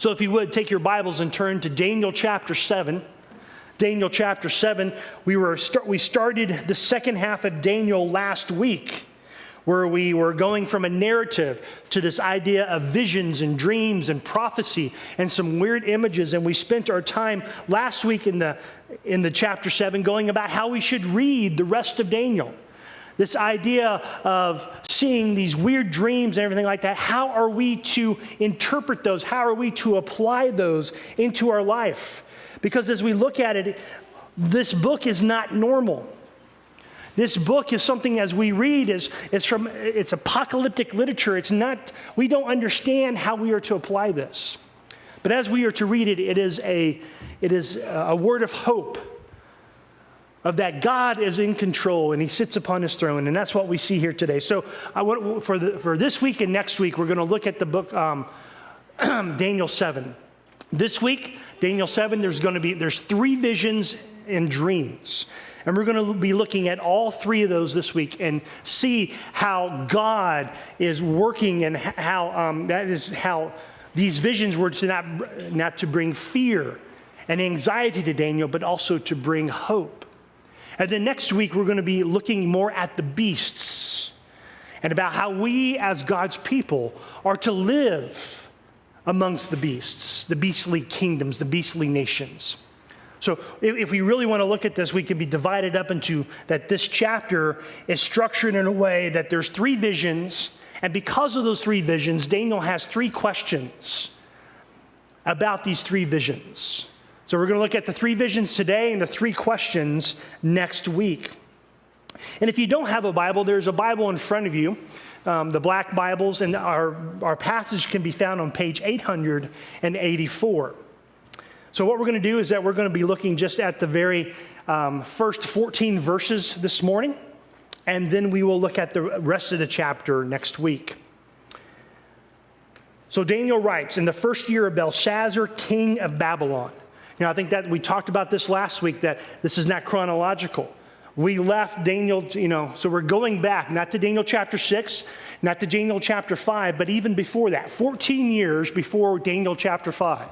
So if you would, take your Bibles and turn to Daniel chapter 7. Daniel chapter 7, we started the second half of Daniel last week, where we were going from a narrative to this idea of visions and dreams and prophecy and some weird images. And we spent our time last week in the chapter 7 going about how we should read the rest of Daniel. This idea of seeing these weird dreams and everything like that. How are we to interpret those? How are we to apply those into our life? Because as we look at it, this book is not normal. This book is something, as we read, it's apocalyptic literature. We don't understand how we are to apply this. But as we are to read it, it is a word of hope, of that God is in control and he sits upon his throne. And that's what we see here today. So for this week and next week, we're going to look at the book Daniel 7. This week, Daniel 7, there's 3 visions and dreams. And we're going to be looking at all 3 of those this week and see how God is working and how these visions were to not to bring fear and anxiety to Daniel, but also to bring hope. And then next week, we're going to be looking more at the beasts and about how we as God's people are to live amongst the beasts, the beastly kingdoms, the beastly nations. So if we really want to look at this, we can be divided up into that this chapter is structured in a way that there's 3 visions, and because of those 3 visions, Daniel has 3 questions about these 3 visions. So we're going to look at the 3 visions today and the 3 questions next week. And if you don't have a Bible, there's a Bible in front of you, the black Bibles, and our passage can be found on page 884. So what we're going to do is that we're going to be looking just at the very first 14 verses this morning, and then we will look at the rest of the chapter next week. So Daniel writes, in the first year of Belshazzar, king of Babylon. Now, I think that we talked about this last week, that this is not chronological. We left Daniel, so we're going back, not to Daniel chapter 6, not to Daniel chapter 5, but even before that, 14 years before Daniel chapter 5.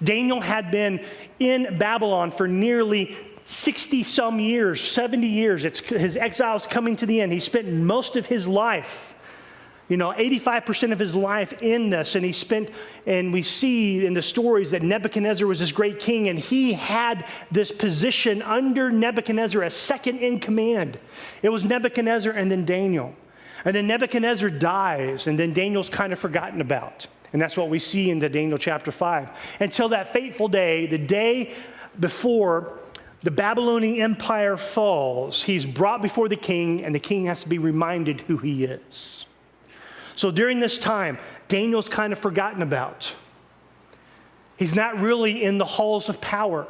Daniel had been in Babylon for nearly 60-some years, 70 years. His exile is coming to the end. He spent most of his life, 85% of his life in this. And we see in the stories that Nebuchadnezzar was this great king, and he had this position under Nebuchadnezzar as second in command. It was Nebuchadnezzar and then Daniel. And then Nebuchadnezzar dies, and then Daniel's kind of forgotten about. And that's what we see in the Daniel chapter 5. Until that fateful day, the day before the Babylonian Empire falls, he's brought before the king, and the king has to be reminded who he is. So during this time, Daniel's kind of forgotten about. He's not really in the halls of power.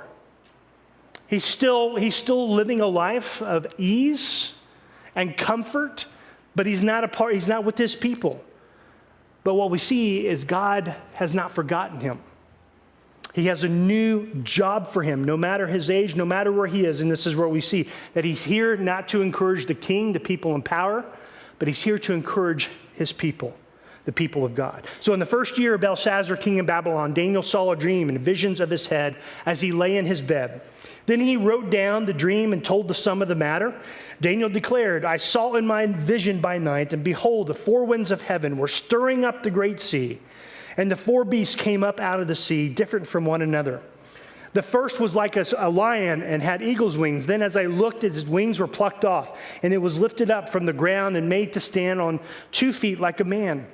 He's still living a life of ease and comfort, but he's not with his people. But what we see is God has not forgotten him. He has a new job for him, no matter his age, no matter where he is. And this is where we see that he's here not to encourage the king, the people in power, but he's here to encourage his people, the people of God. So in the first year of Belshazzar, king of Babylon, Daniel saw a dream and visions of his head as he lay in his bed. Then he wrote down the dream and told the sum of the matter. Daniel declared, I saw in my vision by night, and behold, the 4 winds of heaven were stirring up the great sea, and the 4 beasts came up out of the sea, different from one another. The first was like a lion and had eagle's wings. Then as I looked, its wings were plucked off, and it was lifted up from the ground and made to stand on 2 feet like a man.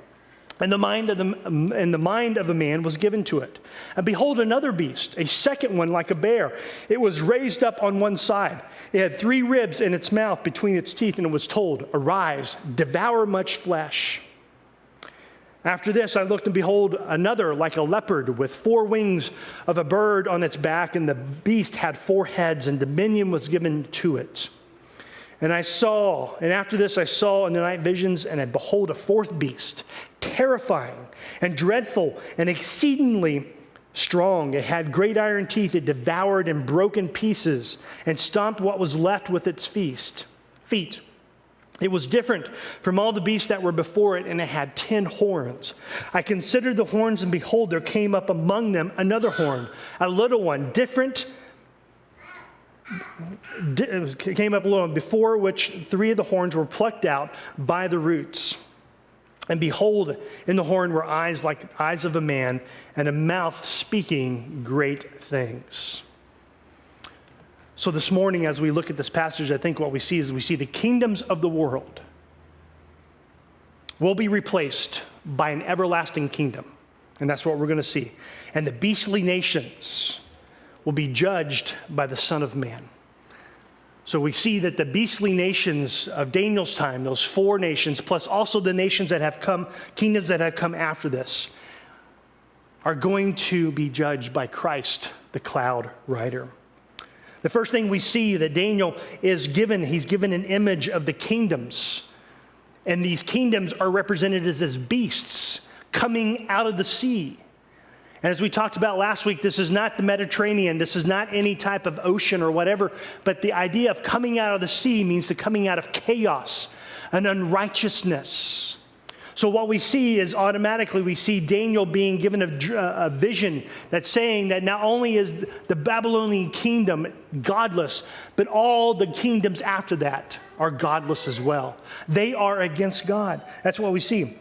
And the mind of a man was given to it. And behold, another beast, a second one like a bear. It was raised up on one side. It had 3 ribs in its mouth between its teeth, and it was told, arise, devour much flesh. After this, I looked, and behold, another like a leopard with 4 wings of a bird on its back, and the beast had 4 heads, and dominion was given to it. And after this I saw in the night visions, and behold, a 4th beast, terrifying and dreadful and exceedingly strong. It had great iron teeth. It devoured and broke in pieces and stomped what was left with its feet. It was different from all the beasts that were before it, and it had 10 horns. I considered the horns, and behold, there came up among them another horn, a little one, different. Came up a little one, before which 3 of the horns were plucked out by the roots. And behold, in the horn were eyes like eyes of a man, and a mouth speaking great things. So this morning, as we look at this passage, I think what we see is we see the kingdoms of the world will be replaced by an everlasting kingdom. And that's what we're going to see. And the beastly nations will be judged by the Son of Man. So we see that the beastly nations of Daniel's time, those 4 nations, plus also the nations that have come, kingdoms that have come after this, are going to be judged by Christ, the cloud rider. The first thing we see that Daniel is given, he's given an image of the kingdoms. And these kingdoms are represented as beasts coming out of the sea. And as we talked about last week, this is not the Mediterranean. This is not any type of ocean or whatever. But the idea of coming out of the sea means the coming out of chaos and unrighteousness. So what we see is automatically we see Daniel being given a vision that's saying that not only is the Babylonian kingdom godless, but all the kingdoms after that are godless as well. They are against God. That's what we see.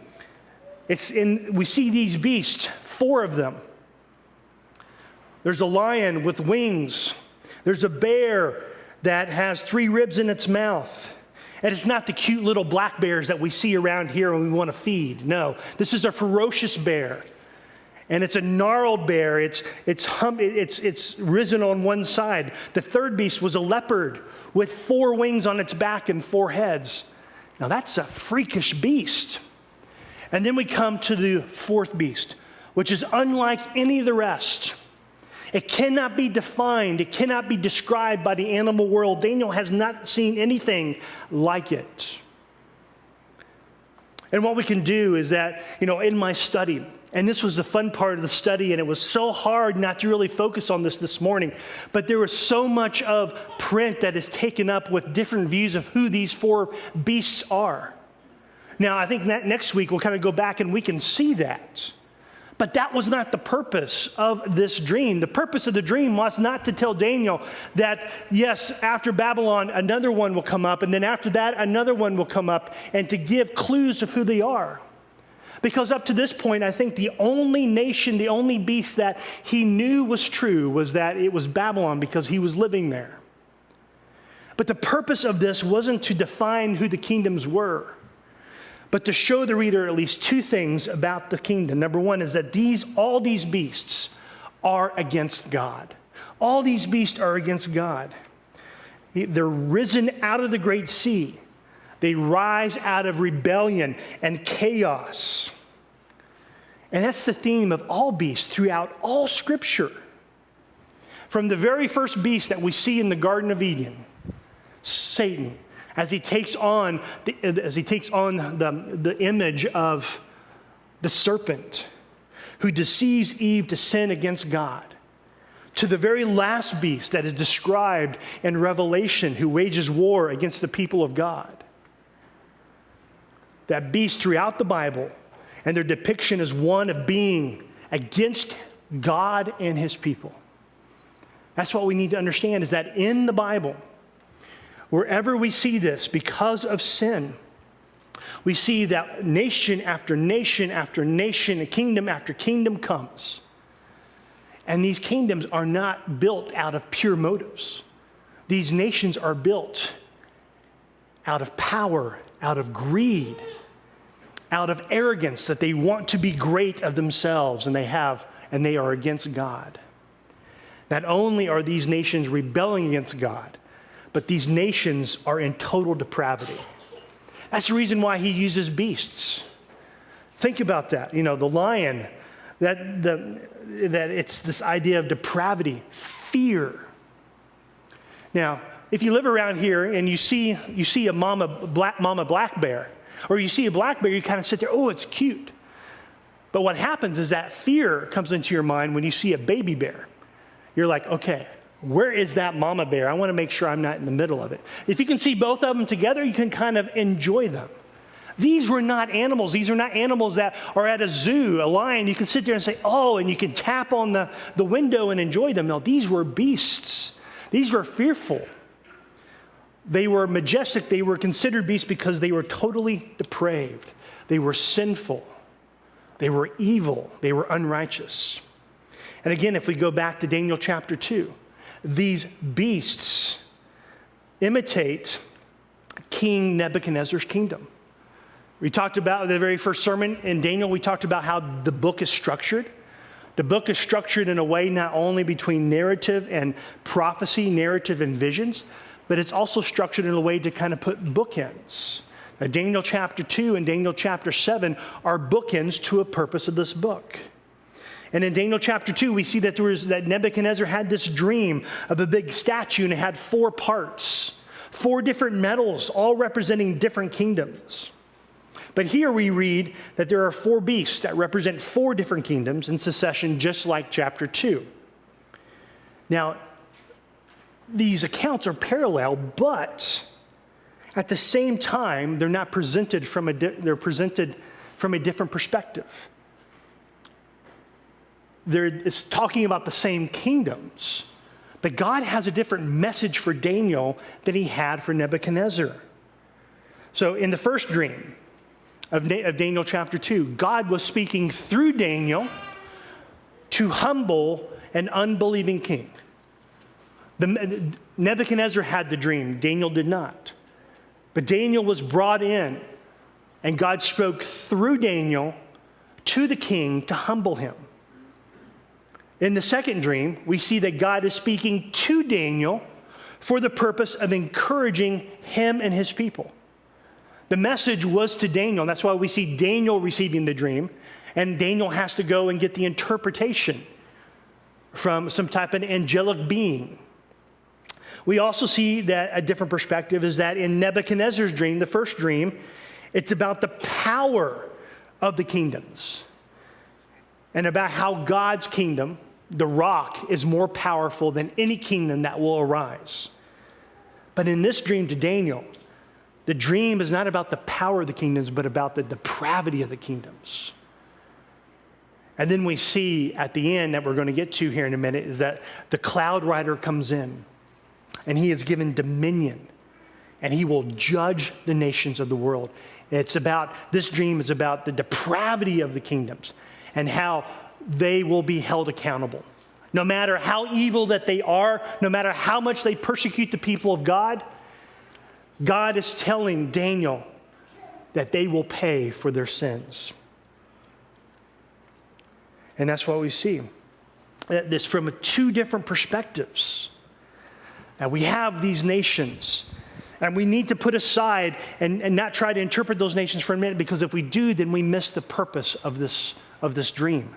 We see these beasts, 4 of them. There's a lion with wings. There's a bear that has 3 ribs in its mouth. And it's not the cute little black bears that we see around here when we want to feed. No, this is a ferocious bear. And it's a gnarled bear. It's risen on one side. The 3rd beast was a leopard with 4 wings on its back and 4 heads. Now that's a freakish beast. And then we come to the 4th beast, which is unlike any of the rest. It cannot be defined. It cannot be described by the animal world. Daniel has not seen anything like it. And what we can do is that, in my study, and this was the fun part of the study, and it was so hard not to really focus on this morning, but there was so much of print that is taken up with different views of who these 4 beasts are. Now, I think next week we'll kind of go back and we can see that. But that was not the purpose of this dream. The purpose of the dream was not to tell Daniel that, yes, after Babylon, another one will come up, and then after that, another one will come up, and to give clues of who they are. Because up to this point, I think the only nation, the only beast that he knew was true was that it was Babylon because he was living there. But the purpose of this wasn't to define who the kingdoms were, but to show the reader at least 2 things about the kingdom. Number 1 is that all these beasts are against God. All these beasts are against God. They're risen out of the great sea. They rise out of rebellion and chaos. And that's the theme of all beasts throughout all Scripture. From the very first beast that we see in the Garden of Eden, Satan, as he takes on the image of the serpent who deceives Eve to sin against God, to the very last beast that is described in Revelation who wages war against the people of God. That beast throughout the Bible, and their depiction is one of being against God and his people. That's what we need to understand, is that in the Bible, wherever we see this, because of sin, we see that nation after nation after nation, and kingdom after kingdom comes. And these kingdoms are not built out of pure motives. These nations are built out of power, out of greed, out of arrogance, that they want to be great of themselves, and they are against God. Not only are these nations rebelling against God, but these nations are in total depravity. That's the reason why he uses beasts. Think about that. The lion, that it's this idea of depravity, fear. Now, if you live around here and you see a mama black bear, or you see a black bear, you kind of sit there, oh, it's cute. But what happens is that fear comes into your mind when you see a baby bear. You're like, okay, Where is that mama bear? I want to make sure I'm not in the middle of it. If you can see both of them together, you can kind of enjoy them. These were not animals. These are not animals that are at a zoo, a lion. You can sit there and say, oh, and you can tap on the window and enjoy them. No, these were beasts. These were fearful. They were majestic. They were considered beasts because they were totally depraved. They were sinful. They were evil. They were unrighteous. And again, if we go back to Daniel chapter 2, these beasts imitate King Nebuchadnezzar's kingdom. We talked about the very first sermon in Daniel, we talked about how the book is structured. The book is structured in a way not only between narrative and prophecy, narrative and visions, but it's also structured in a way to kind of put bookends. Now, Daniel chapter 2 and Daniel chapter 7 are bookends to a purpose of this book. And in Daniel chapter 2, we see that that Nebuchadnezzar had this dream of a big statue, and it had 4 parts, 4 different metals, all representing different kingdoms. But here we read that there are 4 beasts that represent 4 different kingdoms in succession, just like chapter 2. Now, these accounts are parallel, but at the same time, they're not presented they're presented from a different perspective. It's talking about the same kingdoms, but God has a different message for Daniel than he had for Nebuchadnezzar. So in the first dream of Daniel chapter 2, God was speaking through Daniel to humble an unbelieving king. Nebuchadnezzar had the dream, Daniel did not. But Daniel was brought in, and God spoke through Daniel to the king to humble him. In the second dream, we see that God is speaking to Daniel for the purpose of encouraging him and his people. The message was to Daniel. That's why we see Daniel receiving the dream, and Daniel has to go and get the interpretation from some type of angelic being. We also see that a different perspective is that in Nebuchadnezzar's dream, the first dream, it's about the power of the kingdoms and about how God's kingdom, the rock, is more powerful than any kingdom that will arise. But in this dream to Daniel, the dream is not about the power of the kingdoms, but about the depravity of the kingdoms. And then we see at the end that we're going to get to here in a minute is that the cloud rider comes in, and he is given dominion, and he will judge the nations of the world. This dream is about the depravity of the kingdoms and how they will be held accountable. No matter how evil that they are, no matter how much they persecute the people of God, God is telling Daniel that they will pay for their sins. And that's what we see. This from 2 different perspectives. Now we have these nations, and we need to put aside and not try to interpret those nations for a minute, because if we do, then we miss the purpose of this dream.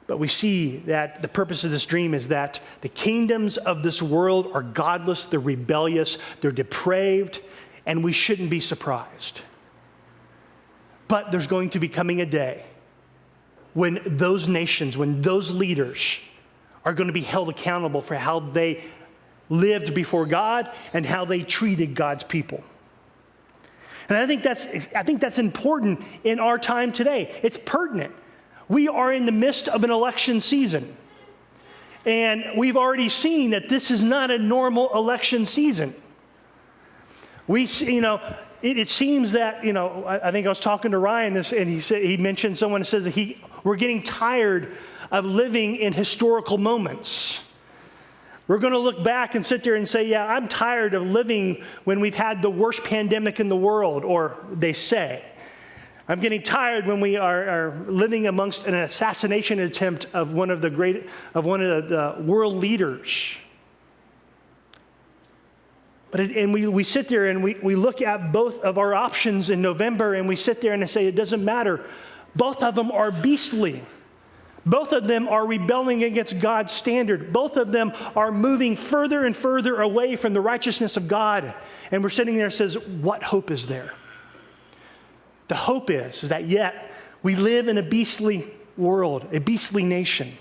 But we see that the purpose of this dream is that the kingdoms of this world are godless, they're rebellious, they're depraved, and we shouldn't be surprised. But there's going to be coming a day when those nations, when those leaders are going to be held accountable for how they lived before God and how they treated God's people. And I think that's important in our time today. It's pertinent. We are in the midst of an election season. And we've already seen that this is not a normal election season. We see, it seems that, I think I was talking to Ryan and he mentioned someone who says that we're getting tired of living in historical moments. We're going to look back and sit there and say, yeah, I'm tired of living when we've had the worst pandemic in the world, or they say. I'm getting tired when we are living amongst an assassination attempt of one of the world leaders. And we sit there and we look at both of our options in November, and we sit there and say, it doesn't matter. Both of them are beastly. Both of them are rebelling against God's standard. Both of them are moving further and further away from the righteousness of God. And we're sitting there and says, what hope is there? The hope is that yet we live in a beastly world, a beastly nation.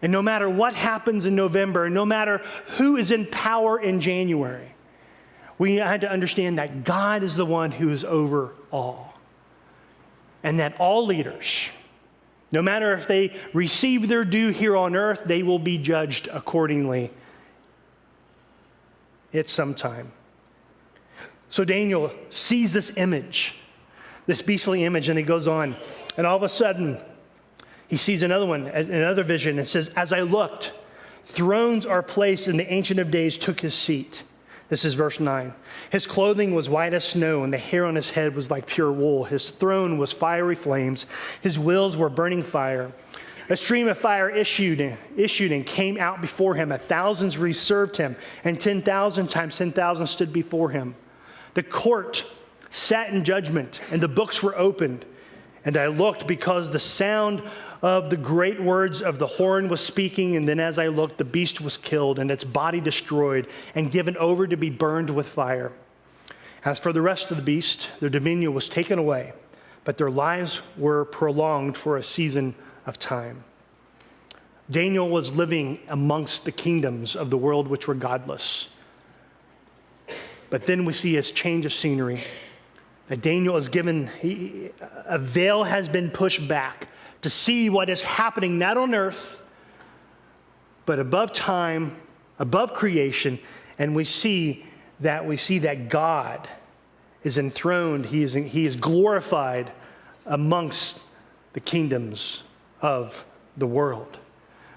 And no matter what happens in November, no matter who is in power in January, we had to understand that God is the one who is over all. And that all leaders, no matter if they receive their due here on earth, they will be judged accordingly at some time. So Daniel sees this image, this beastly image, and he goes on. And all of a sudden, he sees another one, another vision. It says, as I looked, thrones are placed, and the Ancient of Days took his seat. This is verse 9. His clothing was white as snow, and the hair on his head was like pure wool. His throne was fiery flames. His wheels were burning fire. A stream of fire issued and came out before him. 1,000 served him, and 10,000 times 10,000 stood before him. The court sat in judgment, and the books were opened. And I looked, because the sound of the great words of the horn was speaking, and then as I looked, the beast was killed, and its body destroyed, and given over to be burned with fire. As for the rest of the beast, their dominion was taken away, but their lives were prolonged for a season of time. Daniel was living amongst the kingdoms of the world which were godless. But then we see his change of scenery. That Daniel is given, a veil has been pushed back to see what is happening not on earth, but above time, above creation, and we see that God is enthroned. He is glorified amongst the kingdoms of the world.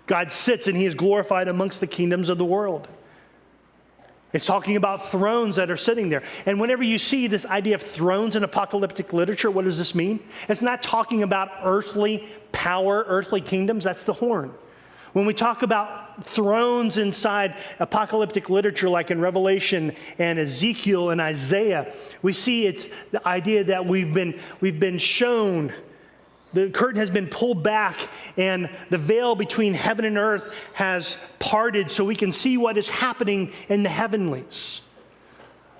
God sits and he is glorified amongst the kingdoms of the world. It's talking about thrones that are sitting there. And whenever you see this idea of thrones in apocalyptic literature, what does this mean? It's not talking about earthly power, earthly kingdoms. That's the horn. When we talk about thrones inside apocalyptic literature, like in Revelation and Ezekiel and Isaiah, we see it's the idea that we've been shown, the curtain has been pulled back and the veil between heaven and earth has parted so we can see what is happening in the heavenlies.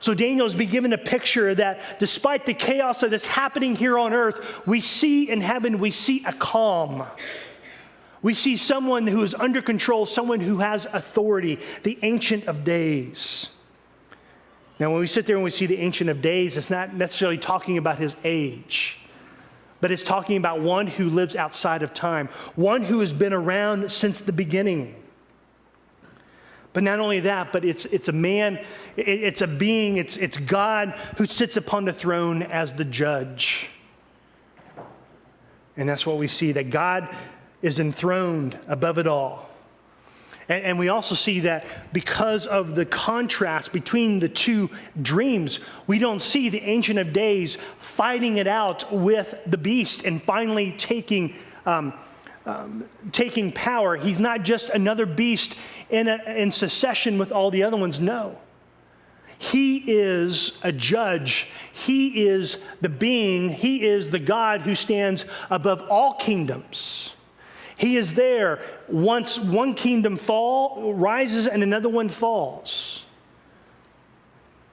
So Daniel's been given a picture that despite the chaos that is happening here on earth, we see in heaven, we see a calm. We see someone who is under control, someone who has authority, the Ancient of Days. Now, when we sit there and we see the Ancient of Days, it's not necessarily talking about his age, but it's talking about one who lives outside of time, one who has been around since the beginning. But not only that, but it's a man, it's a being, it's God who sits upon the throne as the judge. And that's what we see, that God is enthroned above it all. And we also see that because of the contrast between the two dreams, we don't see the Ancient of Days fighting it out with the beast and finally taking power. He's not just another beast in succession with all the other ones. No. He is a judge. He is the being. He is the God who stands above all kingdoms. He is there once one kingdom rises and another one falls.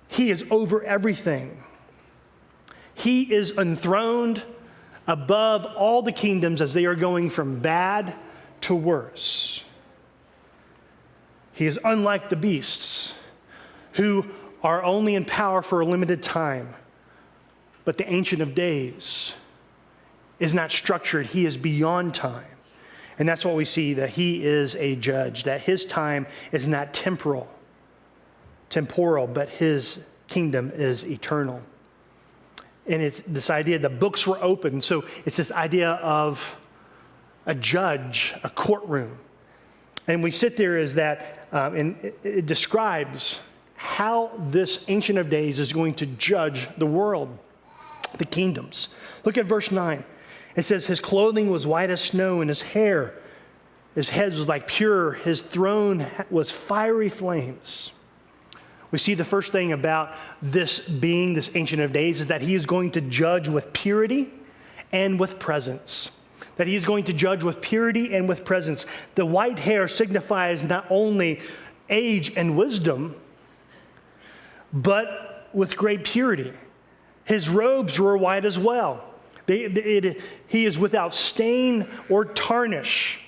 He is over everything. He is enthroned above all the kingdoms as they are going from bad to worse. He is unlike the beasts who are only in power for a limited time. But the Ancient of Days is not structured. He is beyond time. And that's what we see, that he is a judge, that his time is not temporal, but his kingdom is eternal. And it's this idea, the books were open. So it's this idea of a judge, a courtroom. And we sit there as that, and it describes how this Ancient of Days is going to judge the world, the kingdoms. Look at verse 9. It says, his clothing was white as snow, and his head was like pure. His throne was fiery flames. We see the first thing about this being, this Ancient of Days, is that he is going to judge with purity and with presence. That he is going to judge with purity and with presence. The white hair signifies not only age and wisdom, but with great purity. His robes were white as well. He is without stain or tarnish.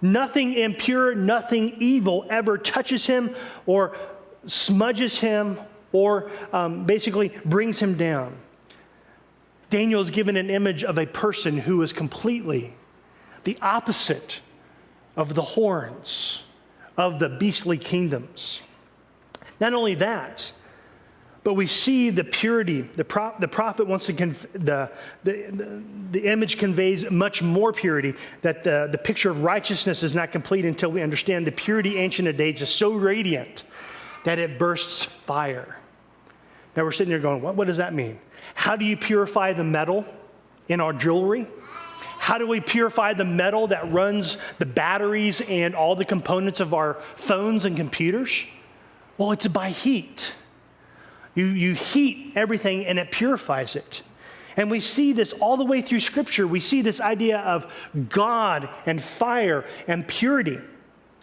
Nothing impure, nothing evil ever touches him or smudges him or basically brings him down. Daniel is given an image of a person who is completely the opposite of the horns of the beastly kingdoms. Not only that, but we see the purity. The prophet wants to the image conveys much more purity, that the picture of righteousness is not complete until we understand the purity ancient of days is so radiant that it bursts fire. Now we're sitting there going, what does that mean? How do you purify the metal in our jewelry? How do we purify the metal that runs the batteries and all the components of our phones and computers? Well, it's by heat. You heat everything and it purifies it. And we see this all the way through Scripture. We see this idea of God and fire and purity.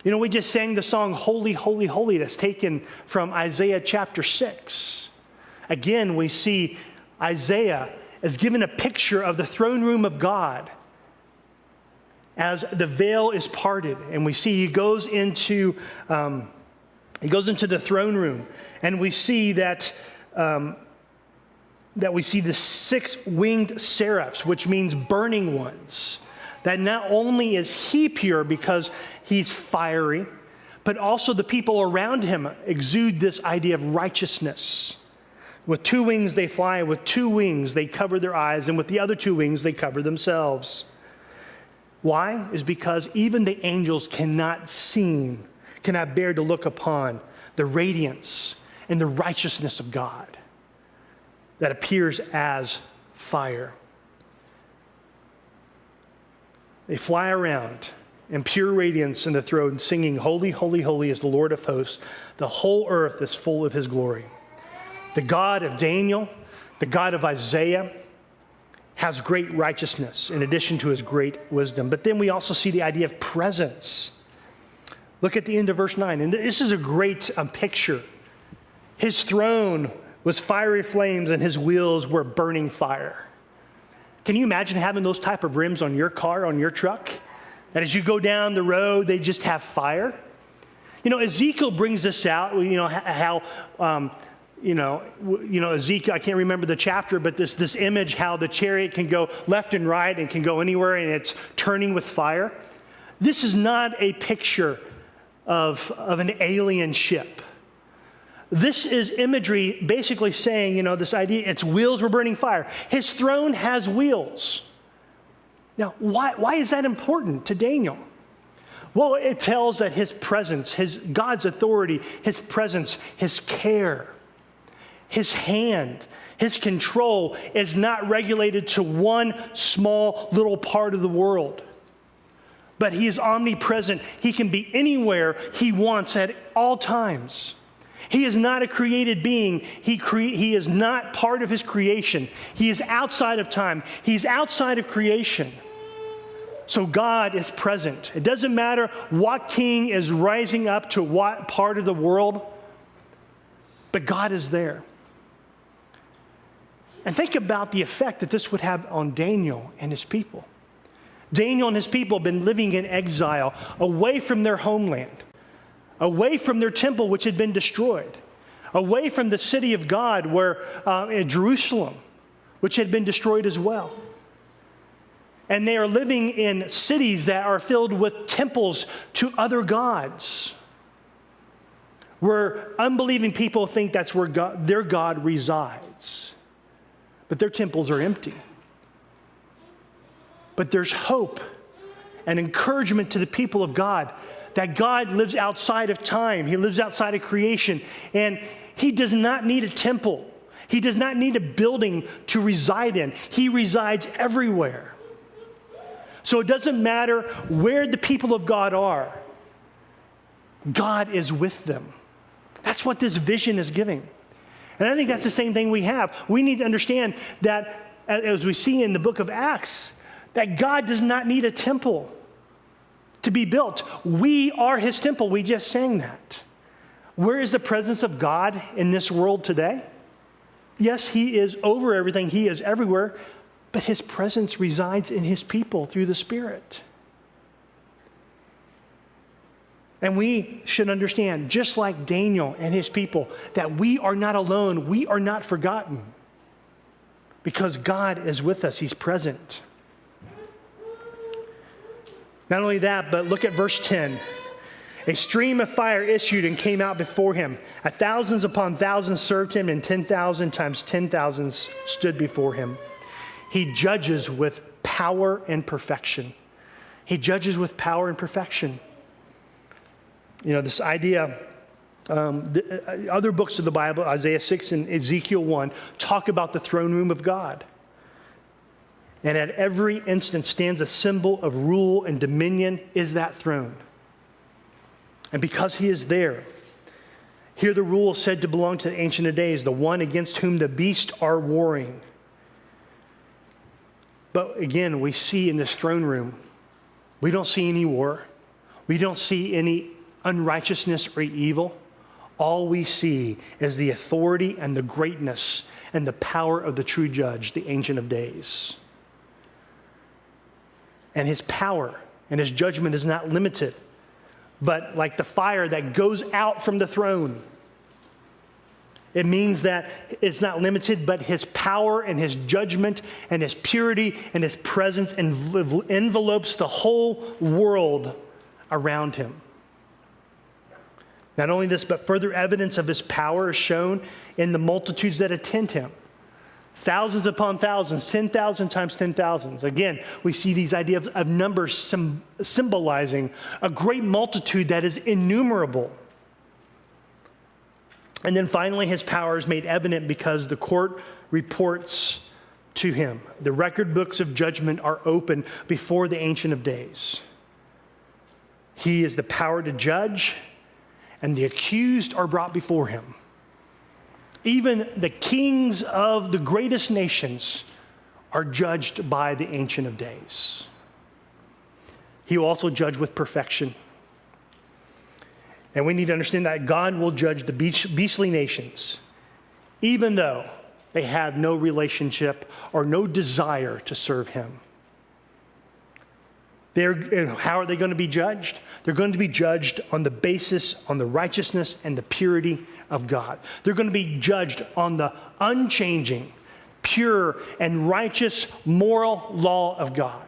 You know, we just sang the song, Holy, Holy, Holy, that's taken from Isaiah chapter 6. Again, we see Isaiah is given a picture of the throne room of God as the veil is parted. And we see he goes into the throne room, and we see that we see the 6 winged seraphs, which means burning ones. That not only is he pure because he's fiery, but also the people around him exude this idea of righteousness. With 2 wings they fly, with 2 wings they cover their eyes, and with the other 2 wings they cover themselves. Why? Is because even the angels cannot bear to look upon the radiance and the righteousness of God that appears as fire. They fly around in pure radiance in the throne, singing, Holy, Holy, Holy is the Lord of hosts. The whole earth is full of his glory. The God of Daniel, the God of Isaiah, has great righteousness in addition to his great wisdom. But then we also see the idea of presence. Look at the end of verse 9. And this is a great picture. His throne was fiery flames and his wheels were burning fire. Can you imagine having those type of rims on your car, on your truck? And as you go down the road, they just have fire? You know, Ezekiel brings this out, how Ezekiel, I can't remember the chapter, but this image, how the chariot can go left and right and can go anywhere and it's turning with fire. This is not a picture of an alien ship. This is imagery basically saying, this idea, its wheels were burning fire. His throne has wheels. Now, why is that important to Daniel? Well, it tells that his presence, God's authority, his presence, his care, his hand, his control is not regulated to one small little part of the world. But he is omnipresent. He can be anywhere he wants at all times. He is not a created being. He is not part of his creation. He is outside of time. He's outside of creation. So God is present. It doesn't matter what king is rising up to what part of the world, but God is there. And think about the effect that this would have on Daniel and his people. Daniel and his people have been living in exile, away from their homeland, away from their temple, which had been destroyed, away from the city of God, in Jerusalem, which had been destroyed as well. And they are living in cities that are filled with temples to other gods, where unbelieving people think that's where their God resides. But their temples are empty. But there's hope and encouragement to the people of God that God lives outside of time. He lives outside of creation. And he does not need a temple. He does not need a building to reside in. He resides everywhere. So it doesn't matter where the people of God are. God is with them. That's what this vision is giving. And I think that's the same thing we have. We need to understand that, as we see in the book of Acts, that God does not need a temple to be built. We are his temple. We just sang that. Where is the presence of God in this world today? Yes, he is over everything. He is everywhere. But his presence resides in his people through the Spirit. And we should understand, just like Daniel and his people, that we are not alone. We are not forgotten. Because God is with us. He's present. Not only that, but look at verse 10. A stream of fire issued and came out before him. Thousands upon thousands served him, and 10,000 times 10,000 stood before him. He judges with power and perfection. He judges with power and perfection. You know, this idea, other books of the Bible, Isaiah 6 and Ezekiel 1, talk about the throne room of God. And at every instant stands a symbol of rule and dominion is that throne. And because he is there, here the rule is said to belong to the Ancient of Days, the one against whom the beasts are warring. But again, we see in this throne room, we don't see any war. We don't see any unrighteousness or evil. All we see is the authority and the greatness and the power of the true judge, the Ancient of Days. And his power and his judgment is not limited, but like the fire that goes out from the throne. It means that it's not limited, but his power and his judgment and his purity and his presence envelopes the whole world around him. Not only this, but further evidence of his power is shown in the multitudes that attend him. Thousands upon thousands, 10,000 times 10,000. Again, we see these ideas of numbers symbolizing a great multitude that is innumerable. And then finally, his power is made evident because the court reports to him. The record books of judgment are open before the Ancient of Days. He is the power to judge, and the accused are brought before him. Even the kings of the greatest nations are judged by the Ancient of Days. He will also judge with perfection. And we need to understand that God will judge the beastly nations, even though they have no relationship or no desire to serve him. How are they going to be judged? They're going to be judged on the basis, on the righteousness and the purity of God. They're going to be judged on the unchanging, pure, and righteous moral law of God.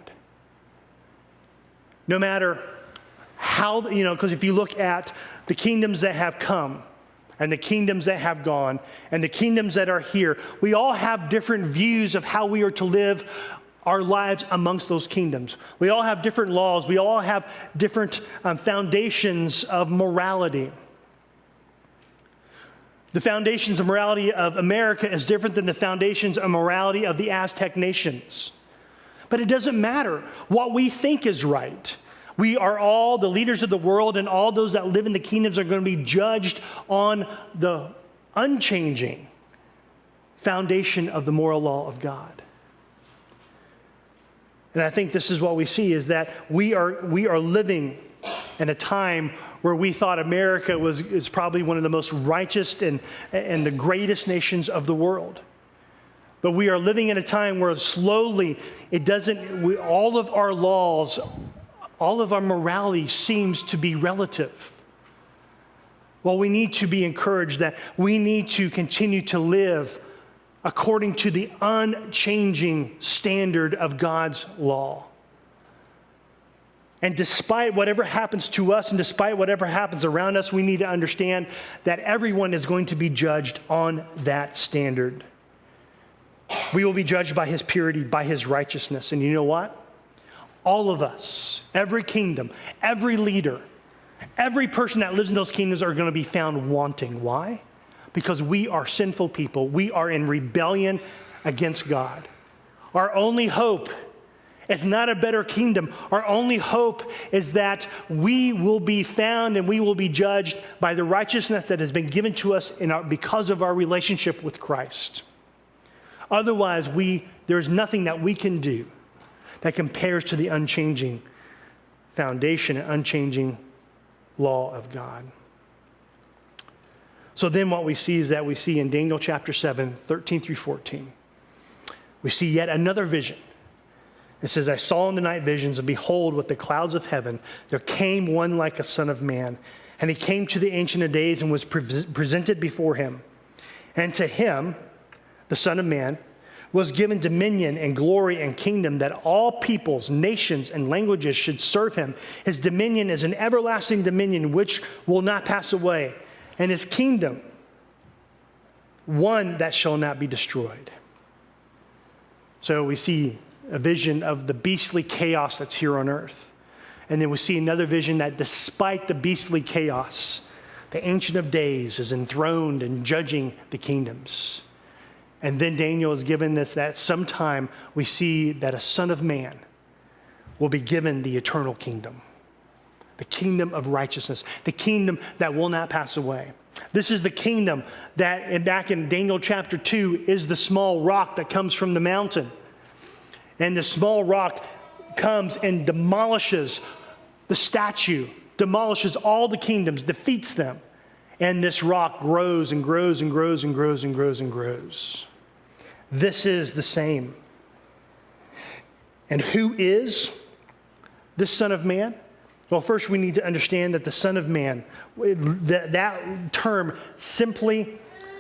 No matter how, because if you look at the kingdoms that have come and the kingdoms that have gone and the kingdoms that are here, we all have different views of how we are to live our lives amongst those kingdoms. We all have different laws. We all have different foundations of morality. The foundations of morality of America is different than the foundations of morality of the Aztec nations. But it doesn't matter what we think is right. We are all the leaders of the world, and all those that live in the kingdoms are going to be judged on the unchanging foundation of the moral law of God. And I think this is what we see, is that we are living in a time where we thought America is probably one of the most righteous and the greatest nations of the world. But we are living in a time where slowly all of our laws, all of our morality seems to be relative. Well, we need to be encouraged that we need to continue to live according to the unchanging standard of God's law. And despite whatever happens to us and despite whatever happens around us, we need to understand that everyone is going to be judged on that standard. We will be judged by his purity, by his righteousness. And you know what? All of us, every kingdom, every leader, every person that lives in those kingdoms are going to be found wanting. Why? Because we are sinful people. We are in rebellion against God. Our only hope is not a better kingdom. Our only hope is that we will be found and we will be judged by the righteousness that has been given to us because of our relationship with Christ. Otherwise, there's nothing that we can do that compares to the unchanging foundation and unchanging law of God. So then what we see is that we see in Daniel chapter 7, 13 through 14, we see yet another vision. It says, I saw in the night visions, and behold, with the clouds of heaven, there came one like a son of man. And he came to the Ancient of Days and was presented before him. And to him, the Son of Man, was given dominion and glory and kingdom, that all peoples, nations, and languages should serve him. His dominion is an everlasting dominion which will not pass away, and his kingdom one that shall not be destroyed. So we see a vision of the beastly chaos that's here on earth. And then we see another vision that despite the beastly chaos, the Ancient of Days is enthroned and judging the kingdoms. And then Daniel is given this, that sometime we see that a son of man will be given the eternal kingdom, the kingdom of righteousness, the kingdom that will not pass away. This is the kingdom that, back in Daniel chapter 2, is the small rock that comes from the mountain. And the small rock comes and demolishes the statue, demolishes all the kingdoms, defeats them. And this rock grows and grows and grows and grows and grows and grows. This is the same. And who is this Son of Man? Well, first we need to understand that the Son of Man, that term simply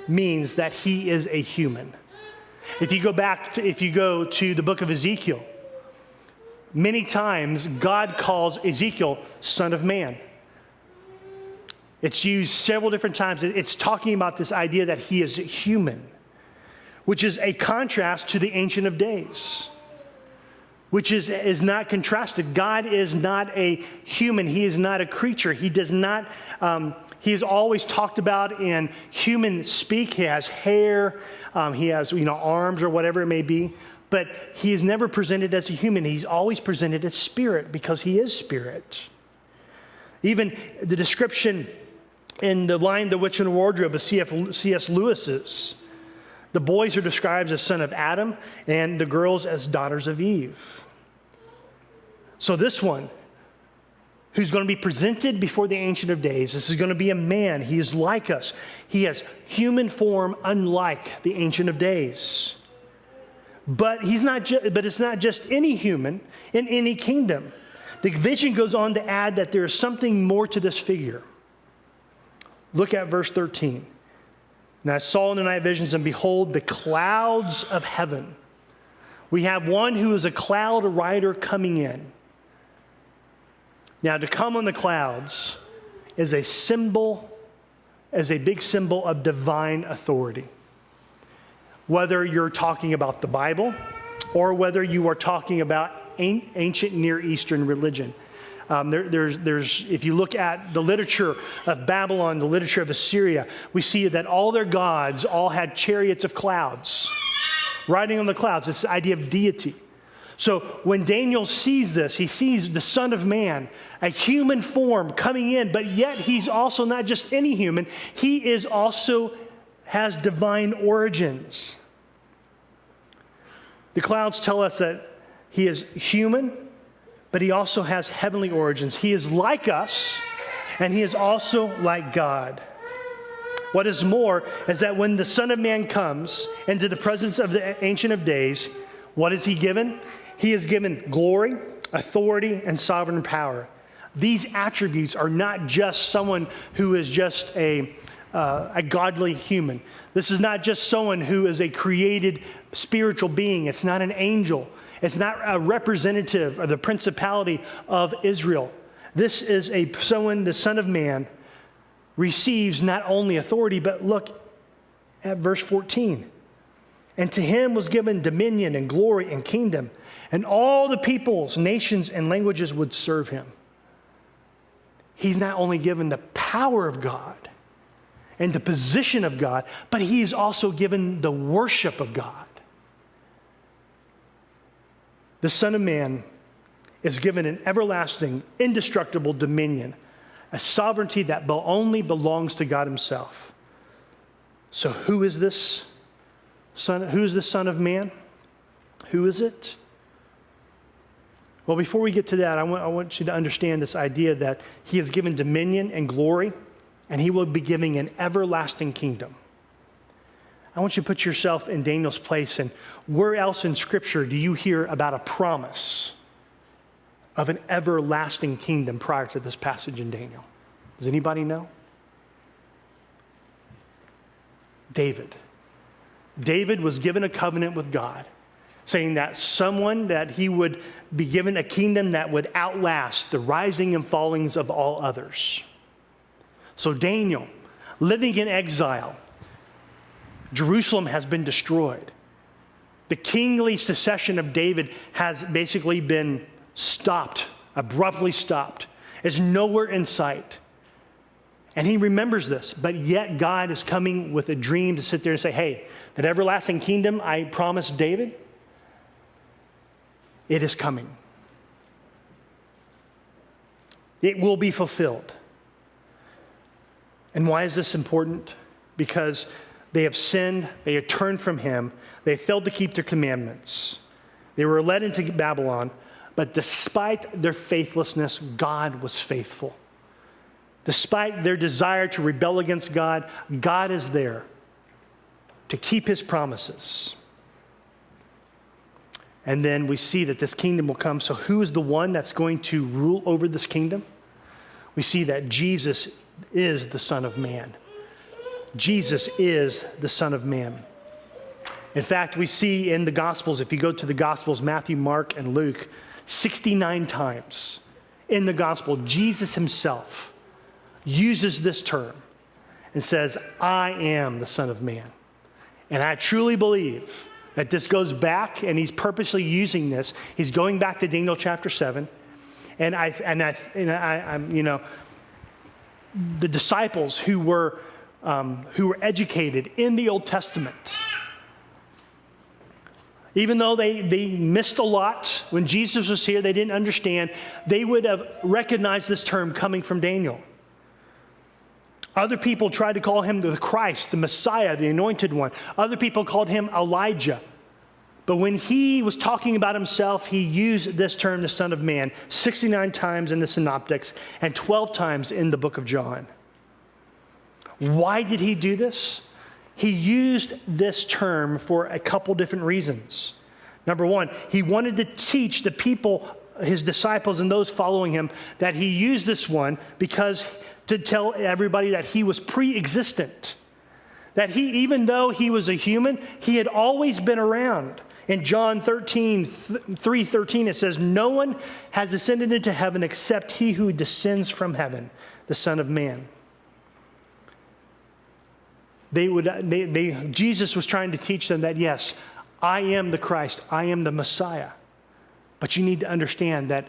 means that he is a human. If you go to the book of Ezekiel, many times God calls Ezekiel Son of Man. It's used several different times. It's talking about this idea that he is human, which is a contrast to the Ancient of Days, which is not contrasted. God is not a human. He is not a creature. He does not, he is always talked about in human speak. He has hair, he has, arms or whatever it may be, but he is never presented as a human. He's always presented as spirit because he is spirit. Even the description in The Lion, the Witch, and the Wardrobe of C.S. Lewis's, the boys are described as son of Adam and the girls as daughters of Eve. So this one, who's going to be presented before the Ancient of Days, this is going to be a man. He is like us. He has human form unlike the Ancient of Days. But it's not just any human in any kingdom. The vision goes on to add that there is something more to this figure. Look at verse 13. And I saw in the night visions, and behold, the clouds of heaven. We have one who is a cloud rider coming in. Now, to come on the clouds is a big symbol of divine authority. Whether you're talking about the Bible or whether you are talking about ancient Near Eastern religion. If you look at the literature of Babylon, the literature of Assyria, we see that all their gods all had chariots of clouds, riding on the clouds, this idea of deity. So when Daniel sees this, he sees the Son of Man, a human form coming in, but yet he's also not just any human, he is also has divine origins. The clouds tell us that he is human, but he also has heavenly origins. He is like us, and he is also like God. What is more is that when the Son of Man comes into the presence of the Ancient of Days, what is he given? He is given glory, authority, and sovereign power. These attributes are not just someone who is just a godly human. This is not just someone who is a created spiritual being. It's not an angel. It's not a representative of the principality of Israel. This is someone, the Son of Man, receives not only authority, but look at verse 14. And to him was given dominion and glory and kingdom, and all the peoples, nations, and languages would serve him. He's not only given the power of God and the position of God, but he's also given the worship of God. The Son of Man is given an everlasting, indestructible dominion, a sovereignty that only belongs to God himself. So who is this Son? Who is the Son of Man? Who is it? Well, before we get to that, I want you to understand this idea that he is given dominion and glory, and he will be giving an everlasting kingdom. I want you to put yourself in Daniel's place, and where else in Scripture do you hear about a promise of an everlasting kingdom prior to this passage in Daniel? Does anybody know? David. David was given a covenant with God, saying that he would be given a kingdom that would outlast the rising and fallings of all others. So Daniel, living in exile, Jerusalem has been destroyed. The kingly succession of David has basically been stopped, abruptly stopped. It's nowhere in sight. And he remembers this, but yet God is coming with a dream to sit there and say, hey, that everlasting kingdom I promised David, it is coming. It will be fulfilled. And why is this important? Because they have sinned, they have turned from him, they failed to keep their commandments. They were led into Babylon, but despite their faithlessness, God was faithful. Despite their desire to rebel against God, God is there to keep his promises. And then we see that this kingdom will come. So who is the one that's going to rule over this kingdom? We see that Jesus is the Son of Man. Jesus is the Son of Man. In fact, we see in the Gospels, if you go to the Gospels, Matthew, Mark, and Luke, 69 times in the Gospel, Jesus himself uses this term and says, I am the Son of Man. And I truly believe that this goes back, and he's purposely using this. He's going back to Daniel chapter 7. And I'm, you know, the disciples who were educated in the Old Testament, even though they missed a lot when Jesus was here, they didn't understand, they would have recognized this term coming from Daniel. Other people tried to call him the Christ, the Messiah, the anointed one. Other people called him Elijah. But when he was talking about himself, he used this term, the Son of Man, 69 times in the Synoptics and 12 times in the book of John. Why did he do this? He used this term for a couple different reasons. Number one, he wanted to teach the people, his disciples and those following him, that he used this one because to tell everybody that he was pre-existent. That he, even though he was a human, he had always been around. In John 3:13, it says, no one has ascended into heaven except he who descends from heaven, the Son of Man. Jesus was trying to teach them that, yes, I am the Christ, I am the Messiah. But you need to understand that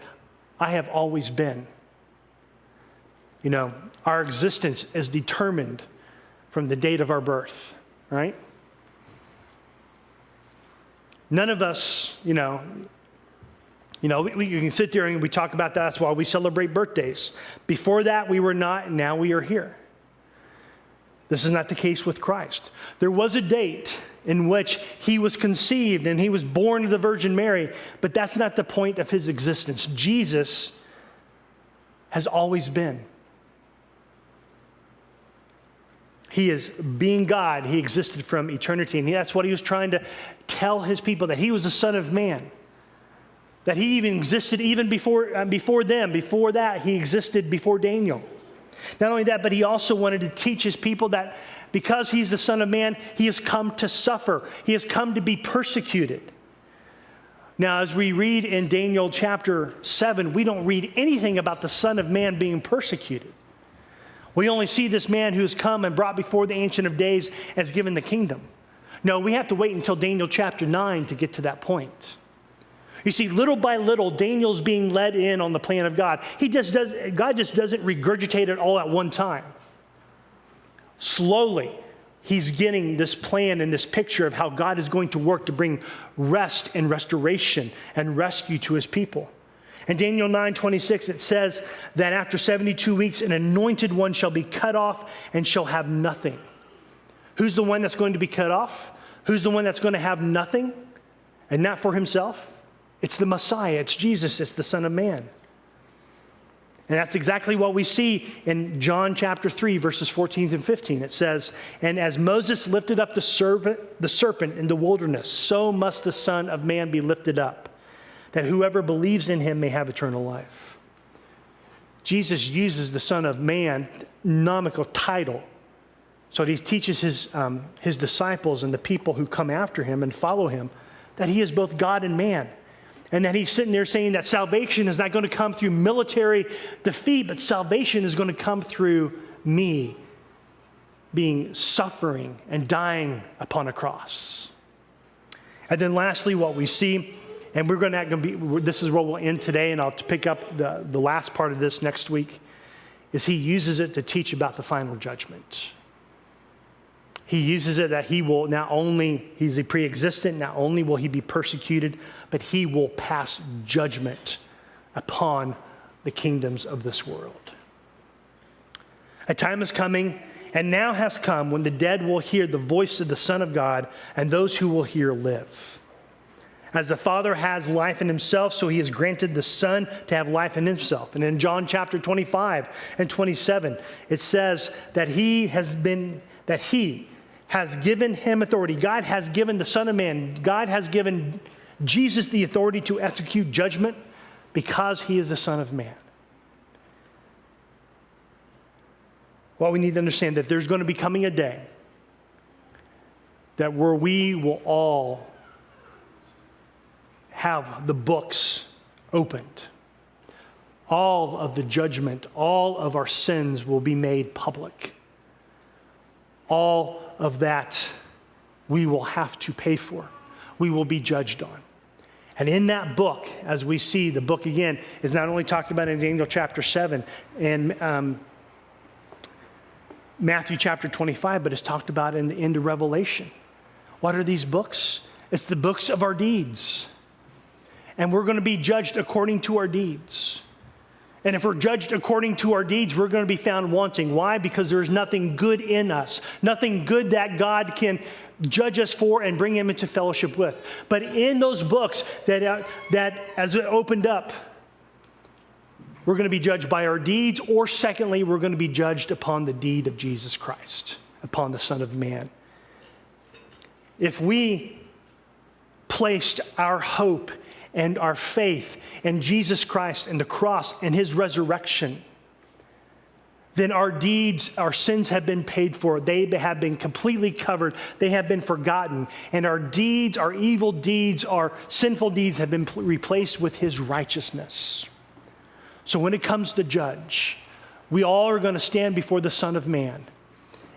I have always been. You know, our existence is determined from the date of our birth, right? None of us, you can sit there and we talk about that. That's why we celebrate birthdays. Before that, we were not, and now we are here. This is not the case with Christ. There was a date in which he was conceived and he was born of the Virgin Mary, but that's not the point of his existence. Jesus has always been. He is being God. He existed from eternity. And that's what he was trying to tell his people, that he was the Son of Man. That he even existed even before them. Before that, he existed before Daniel. Not only that, but he also wanted to teach his people that because he's the Son of Man, he has come to suffer. He has come to be persecuted. Now, as we read in Daniel chapter 7, we don't read anything about the Son of Man being persecuted. We only see this man who has come and brought before the Ancient of Days as given the kingdom. No, we have to wait until Daniel chapter 9 to get to that point. You see, little by little, Daniel's being led in on the plan of God. God just doesn't regurgitate it all at one time. Slowly, he's getting this plan and this picture of how God is going to work to bring rest and restoration and rescue to his people. In Daniel 9:26, it says that after 72 weeks, an anointed one shall be cut off and shall have nothing. Who's the one that's going to be cut off? Who's the one that's going to have nothing and not for himself? It's the Messiah. It's Jesus. It's the Son of Man. And that's exactly what we see in John chapter 3, verses 14 and 15. It says, "And as Moses lifted up the serpent in the wilderness, so must the Son of Man be lifted up, that whoever believes in him may have eternal life." Jesus uses the Son of Man, nomical title. So he teaches his disciples and the people who come after him and follow him that he is both God and man. And that he's sitting there saying that salvation is not going to come through military defeat, but salvation is going to come through me being suffering and dying upon a cross. And then lastly, what we see, and we're going to be, this is where we'll end today, and I'll pick up the last part of this next week, is he uses it to teach about the final judgment. He uses it that he will not only, he's a pre-existent, not only will he be persecuted, but he will pass judgment upon the kingdoms of this world. A time is coming, and now has come, when the dead will hear the voice of the Son of God, and those who will hear live. As the Father has life in himself, so he has granted the Son to have life in himself. And in John chapter 25 and 27, it says that he has given him authority. God has given the Son of Man, God has given Jesus the authority to execute judgment because he is the Son of Man. Well, we need to understand that there's going to be coming a day that where we will all have the books opened. All of the judgment, all of our sins will be made public. All of that we will have to pay for. We will be judged on. And in that book, as we see, the book again is not only talked about in Daniel chapter 7 and Matthew chapter 25, but it's talked about in the end of Revelation. What are these books? It's the books of our deeds. And we're going to be judged according to our deeds. And if we're judged according to our deeds, we're going to be found wanting. Why? Because there's nothing good in us, nothing good that God can judge us for and bring him into fellowship with. But in those books that as it opened up, we're going to be judged by our deeds, or secondly, we're going to be judged upon the deed of Jesus Christ, upon the Son of Man. If we placed our hope and our faith in Jesus Christ and the cross and his resurrection, then our deeds, our sins have been paid for. They have been completely covered. They have been forgotten. And our deeds, our evil deeds, our sinful deeds have been replaced with his righteousness. So when it comes to judge, we all are going to stand before the Son of Man.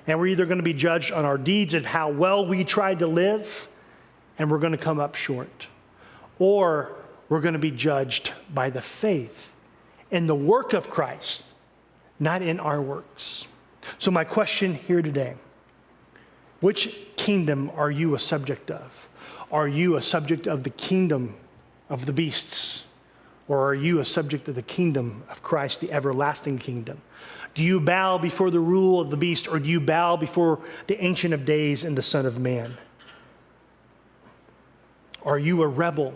And we're either going to be judged on our deeds of how well we tried to live, and we're going to come up short. Or we're going to be judged by the faith in the work of Christ, not in our works. So my question here today, which kingdom are you a subject of? Are you a subject of the kingdom of the beasts? Or are you a subject of the kingdom of Christ, the everlasting kingdom? Do you bow before the rule of the beast, or do you bow before the Ancient of Days and the Son of Man? Are you a rebel?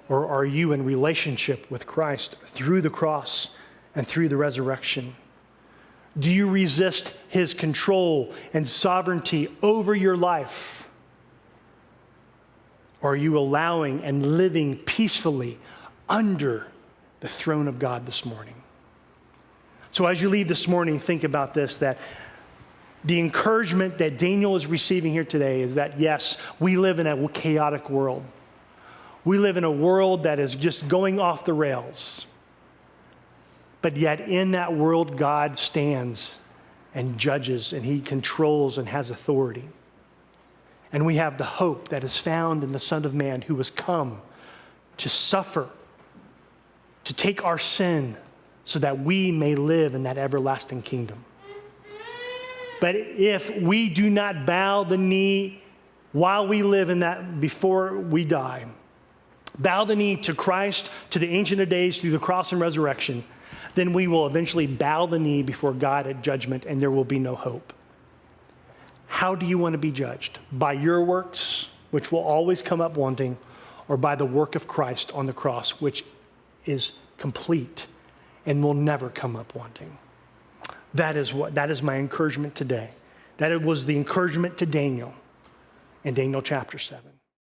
Or are you in relationship with Christ through the cross and through the resurrection? Do you resist his control and sovereignty over your life? Or are you allowing and living peacefully under the throne of God this morning? So as you leave this morning, think about this, that the encouragement that Daniel is receiving here today is that, yes, we live in a chaotic world. We live in a world that is just going off the rails. But yet in that world, God stands and judges, and he controls and has authority. And we have the hope that is found in the Son of Man, who has come to suffer, to take our sin so that we may live in that everlasting kingdom. But if we do not bow the knee while we live in that, before we die, bow the knee to Christ, to the Ancient of Days, through the cross and resurrection, then we will eventually bow the knee before God at judgment, and there will be no hope. How do you want to be judged? By your works, which will always come up wanting, or by the work of Christ on the cross, which is complete and will never come up wanting. That is my encouragement today. That it was the encouragement to Daniel in Daniel chapter 7.